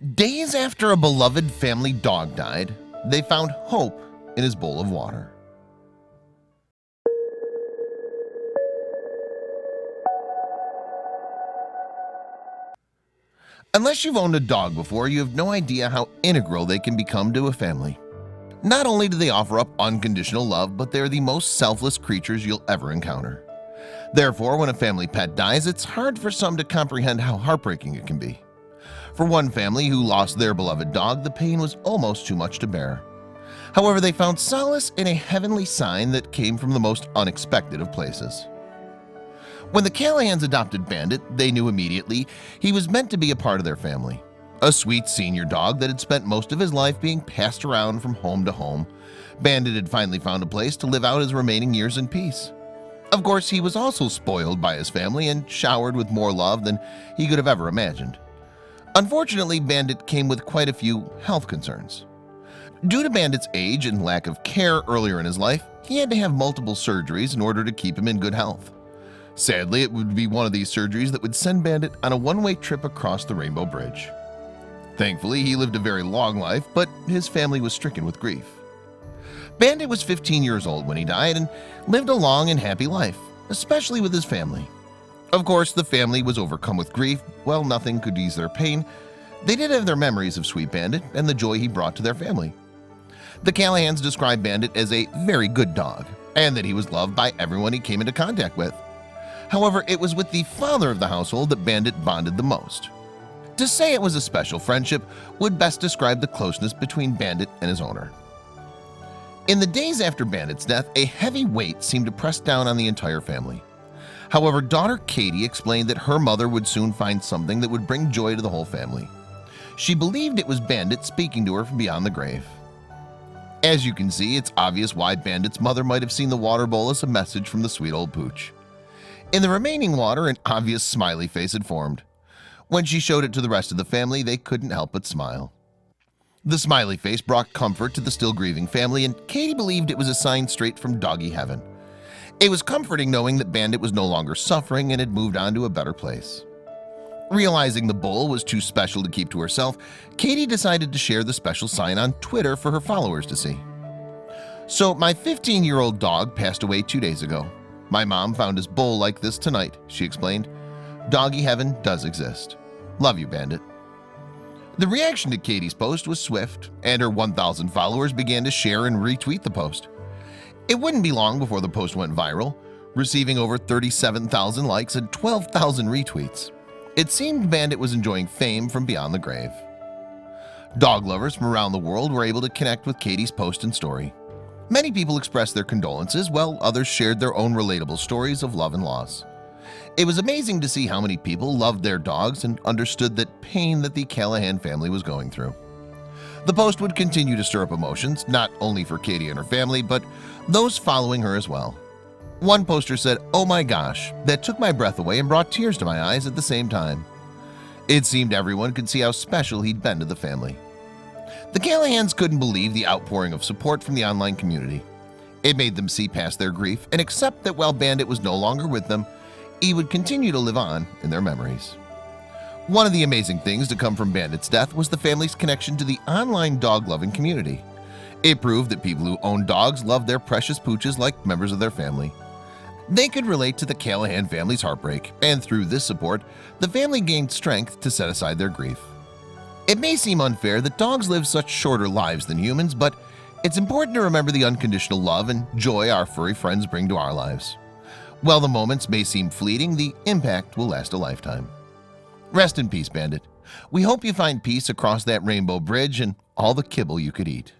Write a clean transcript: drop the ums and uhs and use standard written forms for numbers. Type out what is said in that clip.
Days after a beloved family dog died, they found hope in his bowl of water. Unless you've owned a dog before, you have no idea how integral they can become to a family. Not only do they offer up unconditional love, but they're the most selfless creatures you'll ever encounter. Therefore, when a family pet dies, it's hard for some to comprehend how heartbreaking it can be. For one family who lost their beloved dog, the pain was almost too much to bear. However, they found solace in a heavenly sign that came from the most unexpected of places. When the Callahans adopted Bandit, they knew immediately he was meant to be a part of their family. A sweet senior dog that had spent most of his life being passed around from home to home, Bandit had finally found a place to live out his remaining years in peace. Of course, he was also spoiled by his family and showered with more love than he could have ever imagined. Unfortunately, Bandit came with quite a few health concerns. Due to Bandit's age and lack of care earlier in his life, he had to have multiple surgeries in order to keep him in good health. Sadly, it would be one of these surgeries that would send Bandit on a one-way trip across the Rainbow Bridge. Thankfully, he lived a very long life, but his family was stricken with grief. Bandit was 15 years old when he died and lived a long and happy life, especially with his family. Of course, the family was overcome with grief. While nothing could ease their pain, they did have their memories of Sweet Bandit and the joy he brought to their family. The Callahans described Bandit as a very good dog, and that he was loved by everyone he came into contact with. However, it was with the father of the household that Bandit bonded the most. To say it was a special friendship would best describe the closeness between Bandit and his owner. In the days after Bandit's death, a heavy weight seemed to press down on the entire family. However, daughter Katie explained that her mother would soon find something that would bring joy to the whole family. She believed it was Bandit speaking to her from beyond the grave. As you can see, it's obvious why Bandit's mother might have seen the water bowl as a message from the sweet old pooch. In the remaining water, an obvious smiley face had formed. When she showed it to the rest of the family, they couldn't help but smile. The smiley face brought comfort to the still grieving family, and Katie believed it was a sign straight from doggy heaven. It was comforting knowing that Bandit was no longer suffering and had moved on to a better place. Realizing the bowl was too special to keep to herself, Katie decided to share the special sign on Twitter for her followers to see. "So my 15-year-old dog passed away 2 days ago. My mom found his bowl like this tonight," she explained. "Doggy heaven does exist. Love you, Bandit." The reaction to Katie's post was swift, and her 1,000 followers began to share and retweet the post. It wouldn't be long before the post went viral, receiving over 37,000 likes and 12,000 retweets. It seemed Bandit was enjoying fame from beyond the grave. Dog lovers from around the world were able to connect with Katie's post and story. Many people expressed their condolences, while others shared their own relatable stories of love and loss. It was amazing to see how many people loved their dogs and understood that pain that the Callahan family was going through. The post would continue to stir up emotions, not only for Katie and her family, but those following her as well. One poster said, "Oh my gosh, that took my breath away and brought tears to my eyes at the same time." It seemed everyone could see how special he'd been to the family. The Callahans couldn't believe the outpouring of support from the online community. It made them see past their grief and accept that while Bandit was no longer with them, he would continue to live on in their memories. One of the amazing things to come from Bandit's death was the family's connection to the online dog-loving community. It proved that people who own dogs love their precious pooches like members of their family. They could relate to the Callahan family's heartbreak, and through this support, the family gained strength to set aside their grief. It may seem unfair that dogs live such shorter lives than humans, but it's important to remember the unconditional love and joy our furry friends bring to our lives. While the moments may seem fleeting, the impact will last a lifetime. Rest in peace, Bandit. We hope you find peace across that rainbow bridge and all the kibble you could eat.